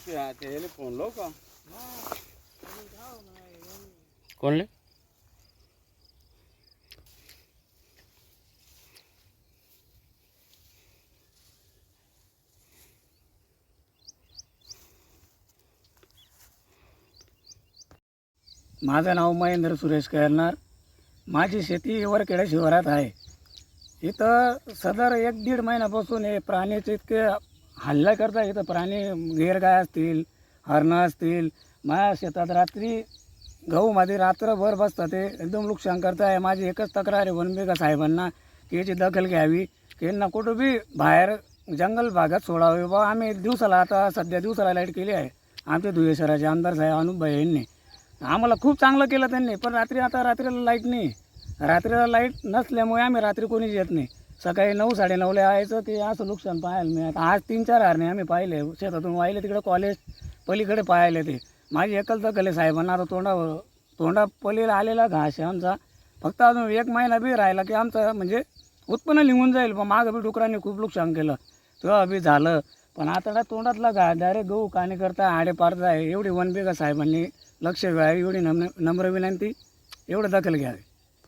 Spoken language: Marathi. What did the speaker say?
त्याला फोन लाव का कोणले माझं नाव महेंद्र सुरेश केळणार. माझी शेती वरखेडा शिवारात आहे. इथं सदर 1-1.5 महिन्यापासून हे प्राण्याचे इतके हल्ला करता. इथं प्राणी गैरगाय असतील, हरणं असतील. माझ्या शेतात रात्री गहूमध्ये रात्रभर बसतात. ते एकदम नुकसान करत आहे. माझी एकच तक्रार आहे वनविभाग साहेबांना की याची दखल घ्यावी, की यांना कुठं बी बाहेर जंगल भागात सोडावे. बा आम्ही दिवसाला आता सध्या दिवसाला लाईट केली आहे. आमचे धुळे शहराचे आमदार साहेब अनुपभाई यांनी आम्हाला खूप चांगलं केलं त्यांनी. पण रात्रीला लाईट नाही. रात्रीला लाईट नसल्यामुळे आम्ही रात्री कोणीच येत नाही. सकाळी 9-9:30 यायचं. ते असं नुकसान पाहायला मिळतं. आज 3-4 हरणे आम्ही पाहिले शेतातून वाहिले तिकडे कॉलेज पलीकडे पाहायला. ते माझी एकच दखल आहे साहेबांना. आता तोंडापलीला आलेला घास आहे आमचा. फक्त अजून 1 महिना बी राहिला की आमचं म्हणजे उत्पन्न निघून जाईल. पण मागं बी डुकरांनी खूप नुकसान केलं तेव्हा बी झालं. पण आता तोंडातला घास डायरेक्ट गहू काणे करता आडे पाडता आहे. एवढी वनविभाग साहेबांनी लक्ष द्यावे, एवढी नम्र विनंती, एवढं दखल घ्यावी.